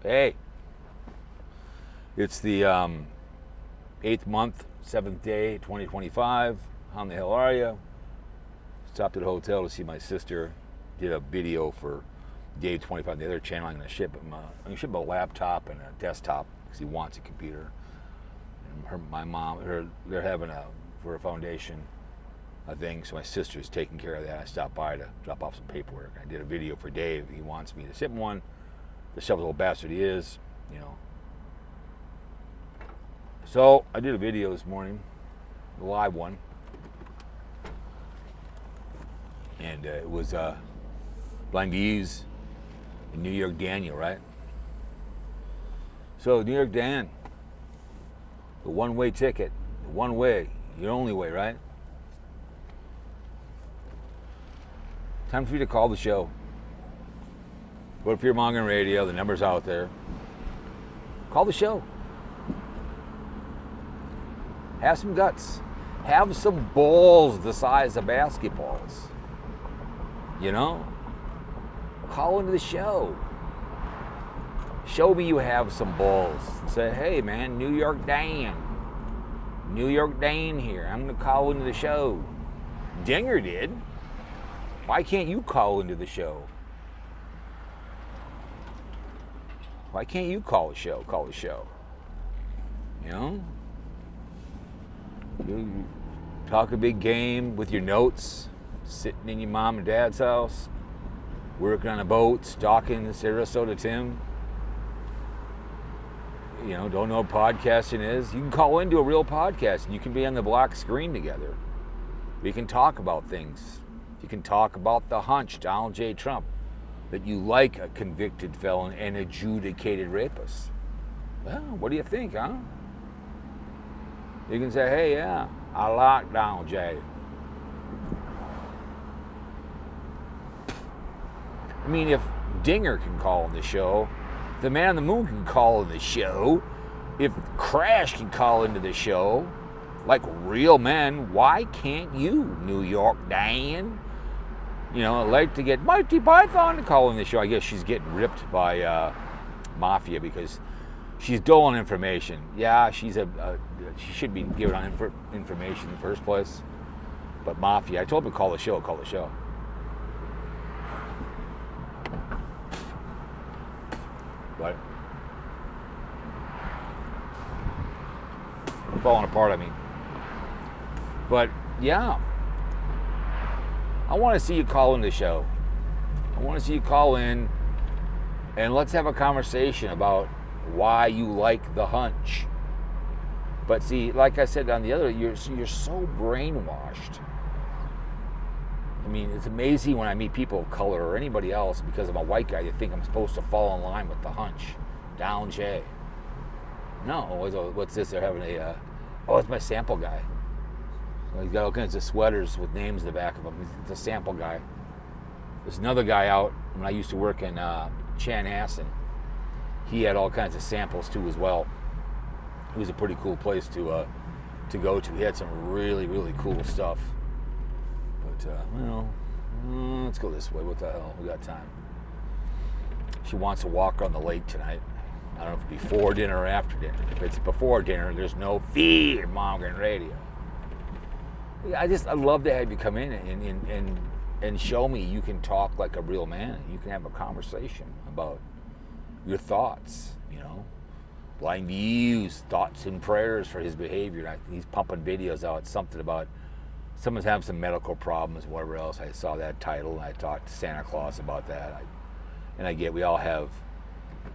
Hey, it's the 8th month, 7th day, 2025. How the hell are you? Stopped at a hotel to see my sister. Did a video for day 25. The other channel, I'm going to ship him. I'm going to ship him a laptop and a desktop because he wants a computer. And my mom, they're having for a foundation a thing, so my sister's taking care of that. I stopped by to drop off some paperwork. I did a video for Dave. He wants me to ship him one. The shovel little bastard he is, you know. So I did a video this morning, a live one, and it was Blind Views in New York Daniel, right? So New York Dan, the one-way ticket, the one way, your only way, right? Time for you to call the show. Go to Fear Mongering Radio, the number's out there. Call the show. Have some guts. Have some balls the size of basketballs. You know? Call into the show. Show me you have some balls. Say, hey man, New York Dan. New York Dan here. I'm going to call into the show. Dinger did. Why can't you call into the show? Why can't you call the show? Call the show. You know? You talk a big game with your notes, sitting in your mom and dad's house, working on a boat, stalking Sarasota Tim. You know, don't know what podcasting is. You can call into a real podcast and you can be on the black screen together. We can talk about things. You can talk about the hunch, Donald J. Trump, that you like a convicted felon and adjudicated rapist. Well, what do you think, huh? You can say, hey, yeah, I like Donald J. I mean, if Dinger can call on the show, if the Man on the Moon can call on the show, if Crash can call into the show, like real men, why can't you, New York Dan? You know, I'd like to get Mighty Python to call in the show. I guess she's getting ripped by Mafia because she's dull on information. Yeah, she should be given on information in the first place. But Mafia, I told her to call the show. But falling apart, I mean. But yeah. I want to see you call in the show. I want to see you call in and let's have a conversation about why you like the hunch. But see, like I said on the other, you're so brainwashed. I mean, it's amazing when I meet people of color or anybody else because I'm a white guy, you think I'm supposed to fall in line with the hunch. Down J. No, what's this? They're having it's my sample guy. He's got all kinds of sweaters with names in the back of them. He's a sample guy. There's another guy out when I used to work in Chanhassen. He had all kinds of samples too as well. It was a pretty cool place to go to. He had some really, really cool stuff. But, let's go this way. What the hell? We got time. She wants to walk on the lake tonight. I don't know if it's before dinner or after dinner. If it's before dinner, there's no Fear Mongering Radio. I'd love to have you come in and show me you can talk like a real man. You can have a conversation about your thoughts, you know. Blind Views, thoughts and prayers for his behavior. He's pumping videos out, something about someone's having some medical problems, whatever else. I saw that title and I talked to Santa Claus about that.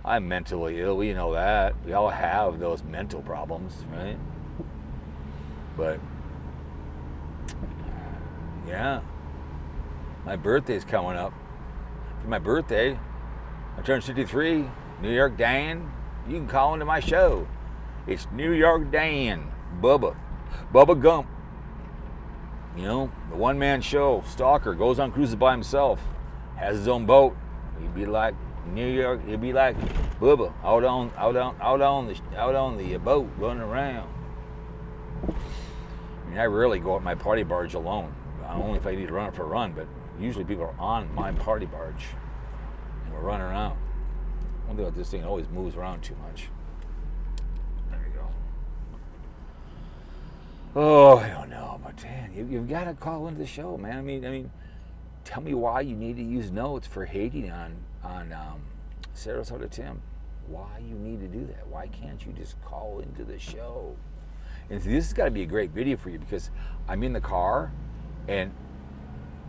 I'm mentally ill, you know that. We all have those mental problems, right? But yeah, my birthday's coming up. For my birthday, I turned 53. New York Dan, you can call into my show. It's New York Dan, Bubba Gump. You know, the one-man show, stalker, goes on cruises by himself, has his own boat. He'd be like New York. He'd be like Bubba out on the boat running around. I mean, I rarely go on my party barge alone. Only if I need to run it for a run, but usually people are on my party barge and we're running around. One thing about this thing, it always moves around too much. There we go. Oh, I don't know, but Dan, you've got to call into the show, man. I mean, tell me why you need to use notes for hating on Sarasota Tim. Why you need to do that? Why can't you just call into the show? And this has got to be a great video for you because I'm in the car and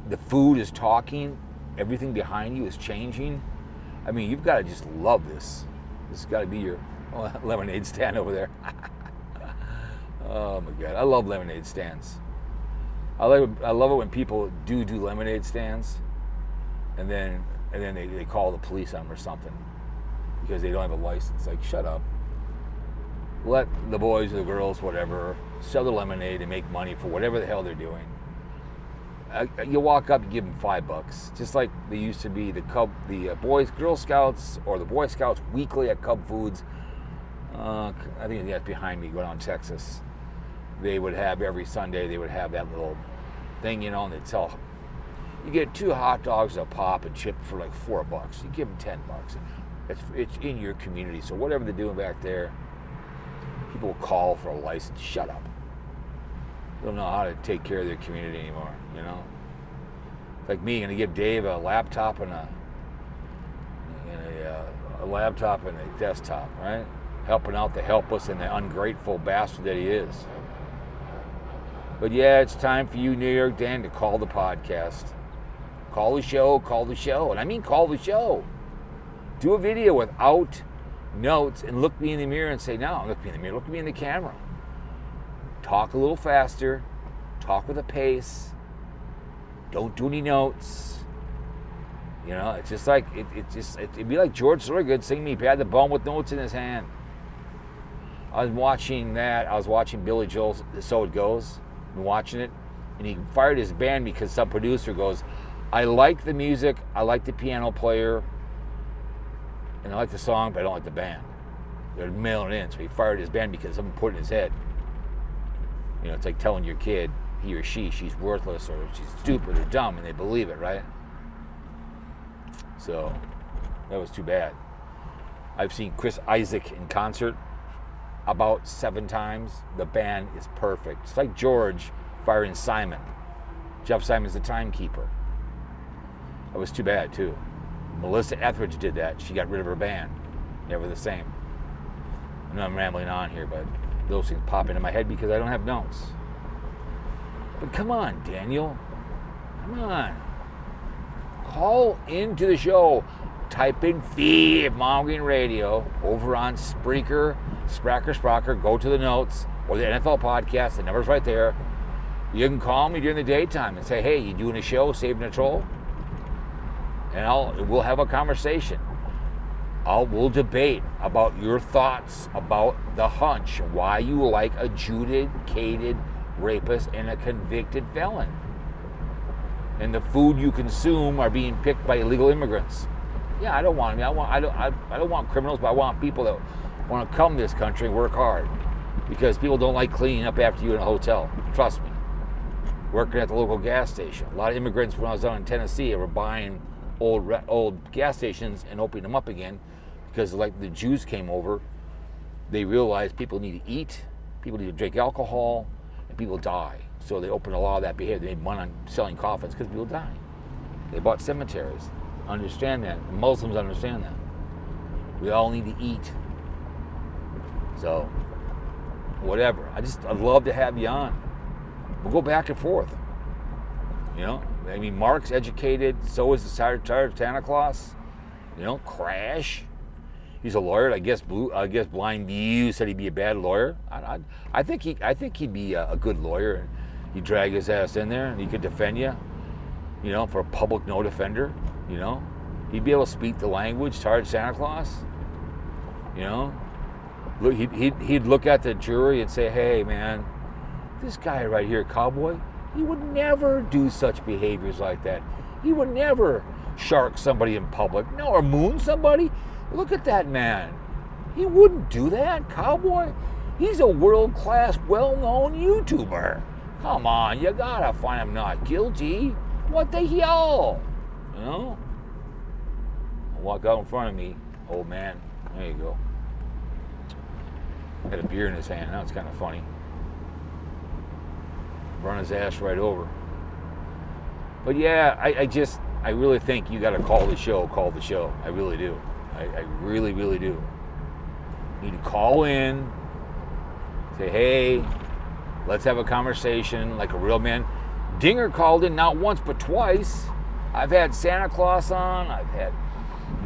the food is talking, everything behind you is changing. I mean, you've got to just love this. This has got to be your lemonade stand over there. Oh my God, I love lemonade stands. I love it when people do lemonade stands, and then they call the police on them or something because they don't have a license. Like, shut up. Let the boys or the girls, whatever, sell the lemonade and make money for whatever the hell they're doing. You walk up, you give them $5, just like they used to be the Boys, Girl Scouts, or the Boy Scouts weekly at Cub Foods. I think that's behind me, going on Texas. They would have every Sunday. They would have that little thing, and they'd sell. You get 2 hot dogs a pop and chip for like $4. You give them $10. It's in your community, so whatever they're doing back there, people will call for a license. Shut up. They don't know how to take care of their community anymore, It's like me, going to give Dave a laptop and a laptop and a desktop, right? Helping out the helpless and the ungrateful bastard that he is. But yeah, it's time for you, New York Dan, to call the podcast. Call the show. And I mean call the show. Do a video without notes and look me in the mirror and say, no, look me in the mirror, look me in the camera. Talk a little faster. Talk with a pace. Don't do any notes. It's just like, it'd be like George Thorogood singing me, he had the bum with notes in his hand. I was watching that. I was watching Billy Joel's So It Goes. Been watching it. And he fired his band because some producer goes, I like the music, I like the piano player, and I like the song, but I don't like the band. They're mailing it in. So he fired his band because someone put it in his head. It's like telling your kid, he or she's worthless or she's stupid or dumb, and they believe it, right? So that was too bad. I've seen Chris Isaak in concert about 7 times. The band is perfect. It's like George firing Simon. Jeff Simon's the timekeeper. That was too bad, too. Melissa Etheridge did that. She got rid of her band. Never the same. I know I'm rambling on here, but those things pop into my head because I don't have notes. But come on, Daniel. Come on. Call into the show. Type in fear-mongering radio over on Spreaker, Spracker, go to the notes, or the NFL podcast, the number's right there. You can call me during the daytime and say, hey, you doing a show, Saving a Troll? And we'll have a conversation. We'll debate about your thoughts about the hunch, why you like a adjudicated rapist and a convicted felon. And the food you consume are being picked by illegal immigrants. Yeah, I don't want them. I don't want criminals, but I want people that want to come to this country and work hard. Because people don't like cleaning up after you in a hotel. Trust me. Working at the local gas station. A lot of immigrants, when I was down in Tennessee, were buying old gas stations and opening them up again because, like, the Jews came over. They realized people need to eat, people need to drink alcohol, and people die. So they opened a lot of that behavior. They made money on selling coffins because people die. They bought cemeteries. Understand that. The Muslims understand that. We all need to eat. So, whatever. I'd love to have you on. We'll go back and forth. Mark's educated. So is the Santa Claus. Crash. He's a lawyer. I guess Blind View said he'd be a bad lawyer. I think he'd be a good lawyer. He'd drag his ass in there and he could defend you. For a public no defender. He'd be able to speak the language. Tired Santa Claus. Look, he'd look at the jury and say, "Hey, man, this guy right here, Cowboy, he would never do such behaviors like that. He would never shark somebody in public, or moon somebody. Look at that man. He wouldn't do that, Cowboy. He's a world-class, well-known YouTuber. Come on, you gotta find him not guilty. What the hell?" Walk out in front of me, old man. There you go. Had a beer in his hand. That was kind of funny. Run his ass right over. But yeah, I really think you got to call the show. I really do. I really, really do. You need to call in, say, hey, let's have a conversation like a real man. Dinger called in not once but twice. I've had Santa Claus on. I've had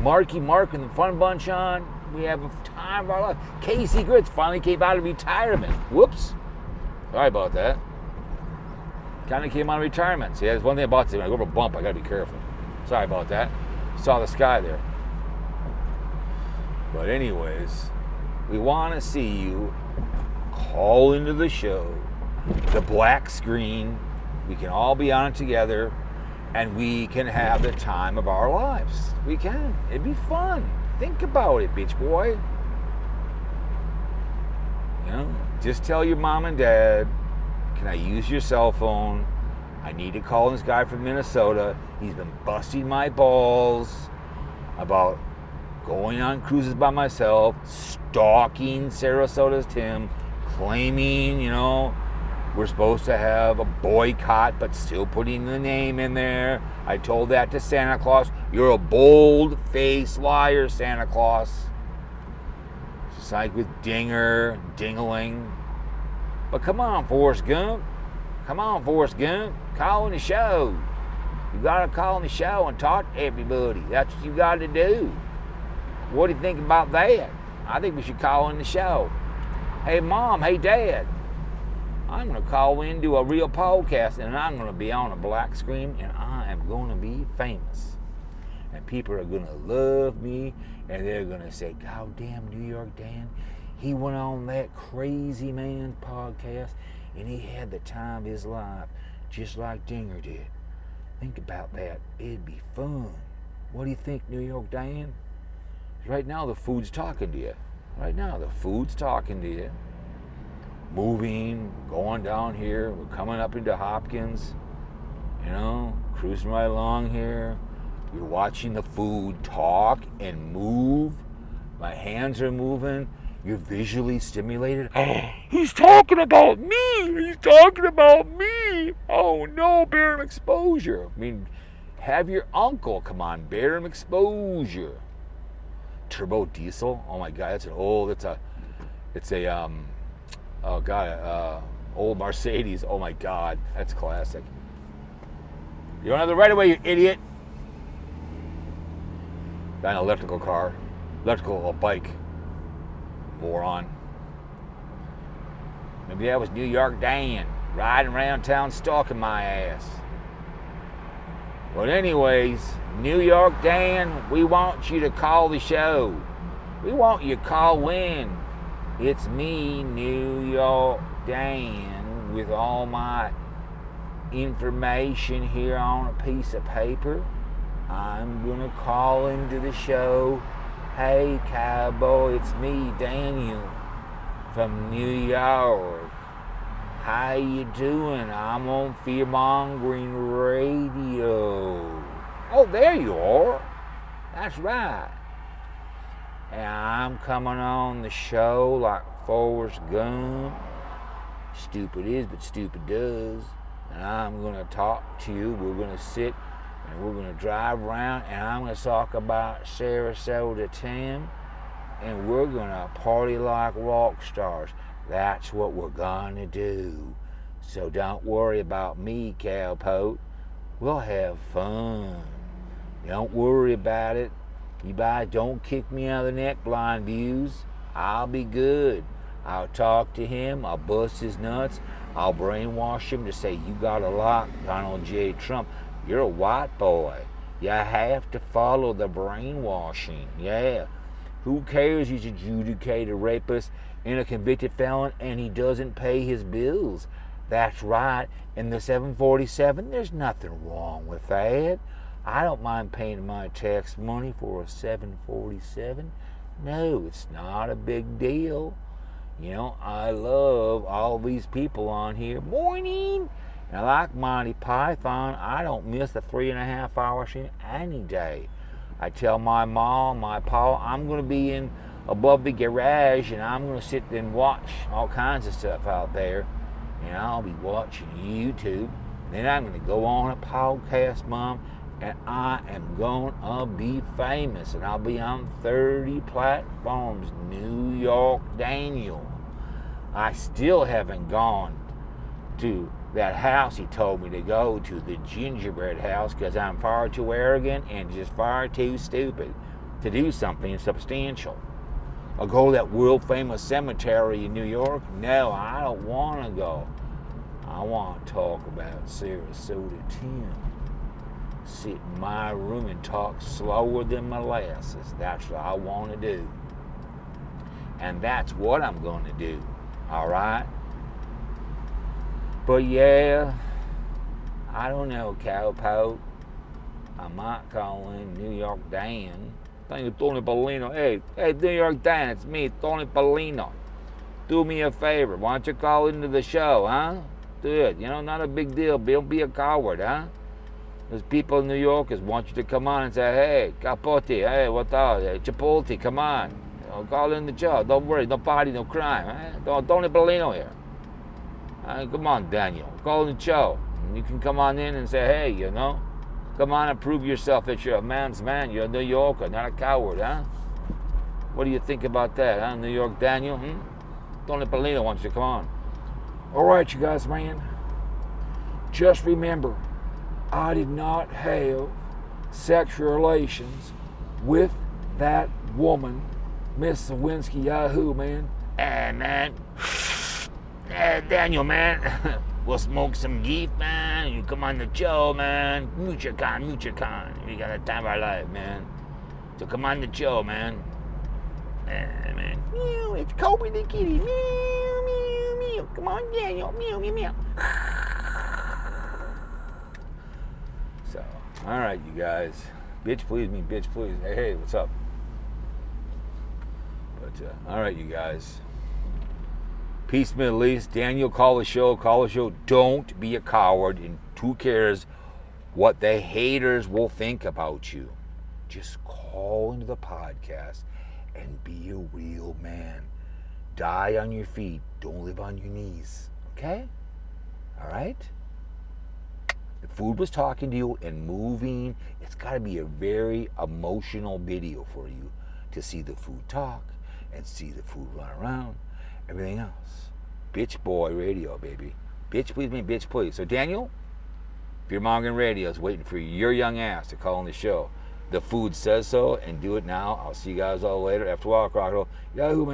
Marky Mark and the Fun Bunch on. We have a time of our life. Casey Grits finally came out of retirement. Whoops. Sorry about that. Kind of came out of retirement. See, that's one thing about this. When I go over a bump, I got to be careful. Sorry about that. Saw the sky there. But anyways, we want to see you call into the show, the black screen. We can all be on it together, and we can have the time of our lives. We can. It'd be fun. Think about it, bitch boy. You know, just tell your mom and dad, can I use your cell phone? I need to call this guy from Minnesota. He's been busting my balls about going on cruises by myself, stalking Sarasota's Tim, claiming, you know, we're supposed to have a boycott, but still putting the name in there. I told that to Santa Claus. You're a bold-faced liar, Santa Claus. Just like with Dinger, Dingling. But come on, Forrest Gump. Come on, Forrest Gump. Call in the show. You gotta call in the show and talk to everybody. That's what you gotta do. What do you think about that? I think we should call in the show. Hey, Mom. Hey, Dad. I'm going to call in, do a real podcast, and I'm going to be on a black screen, and I am going to be famous. And people are going to love me, and they're going to say, God damn, New York Dan, he went on that crazy man podcast, and he had the time of his life, just like Dinger did. Think about that. It'd be fun. What do you think, New York Dan? Right now, the food's talking to you. Right now, the food's talking to you. Moving, going down here, we're coming up into Hopkins, you know, cruising right along here. You're watching the food talk and move. My hands are moving. You're visually stimulated. Oh, he's talking about me. He's talking about me. Oh no, barium exposure. I mean, have your uncle come on, barium exposure. Turbo diesel. Oh my God, that's an old. It's a oh God, old Mercedes. Oh my God, that's classic. You don't have the right of way, you idiot. Got an electrical car, electrical bike. Moron. Maybe that was New York Dan riding around town stalking my ass. But anyways, New York Dan, we want you to call the show. We want you to call in. It's me, New York Dan, with all my information here on a piece of paper. I'm gonna call into the show. Hey, cowboy, it's me, Daniel, from New York. How you doing? I'm on Fear-Mongering Radio. Oh, there you are. That's right. And I'm coming on the show like Forrest Gump. Stupid is, but stupid does. And I'm going to talk to you. We're going to sit and we're going to drive around, and I'm going to talk about Sarasota Tim, and we're going to party like rock stars. That's what we're going to do. So don't worry about me, Cowpote. We'll have fun. Don't worry about it. You guys don't kick me out of the neck, blind views. I'll be good. I'll talk to him. I'll bust his nuts. I'll brainwash him to say, you got a lock, Donald J. Trump. You're a white boy. You have to follow the brainwashing. Yeah. Who cares he's adjudicated rapist and a convicted felon and he doesn't pay his bills? That's right. In the 747, there's nothing wrong with that. I don't mind paying my tax money for a 747. No, it's not a big deal. You know, I love all these people on here. Morning! And I like Monty Python. I don't miss the 3.5 hour stream any day. I tell my mom, my pa, I'm going to be in above the garage and I'm going to sit and watch all kinds of stuff out there. And I'll be watching YouTube. Then I'm going to go on a podcast, Mom, and I am going to be famous. And I'll be on 30 platforms. New York Daniel. I still haven't gone to that house he told me to go to, the gingerbread house, because I'm far too arrogant and just far too stupid to do something substantial. I'll go to that world famous cemetery in New York. No, I don't want to go. I want to talk about Sarasota Tim. Sit in my room and talk slower than molasses. That's what I want to do. And that's what I'm going to do. All right? But yeah, I don't know, Cowpote. I might call in New York Dan. Thank you, Tony Bellino. Hey, New York Dan, it's me, Tony Bellino. Do me a favor. Why don't you call into the show, huh? Do it. You know, not a big deal. Don't be a coward, huh? There's people in New York that want you to come on and say, hey, Cowpote, hey, what up? Hey, Chipotle, come on. You know, call in the show. Don't worry, no party, no crime. Eh? Tony Bellino here. Come on, Daniel. Call in the show. You can come on in and say, hey, you know, come on and prove yourself that you're a man's man. You're a New Yorker, not a coward, huh? What do you think about that, huh? New York Daniel, Tony Bellino wants you to come on. All right, you guys, man. Just remember, I did not have sexual relations with that woman, Miss Lewinsky Yahoo, man. And man, Daniel, man, we'll smoke some geef, man. You come on the show, man. Moocher-con. We got the time of our life, man. So come on the show, man. Man. Meow, it's Cobra the kitty. Meow, meow, meow. Come on, Daniel. Meow, meow, meow. So, all right, you guys. Bitch, please me. Bitch, please. Hey, what's up? But, all right, you guys. Peace, Middle East. Daniel, call the show. Don't be a coward. And who cares what the haters will think about you? Just call into the podcast and be a real man. Die on your feet. Don't live on your knees. Okay? All right? The food was talking to you and moving. It's got to be a very emotional video for you to see the food talk and see the food run around. Everything else. Bitch boy radio, baby. Bitch please me, bitch please. So Daniel, Fear Mongering Radio is waiting for your young ass to call on the show. The food says so, and do it now. I'll see you guys all later. After a while, Crocodile. Yahoo, man.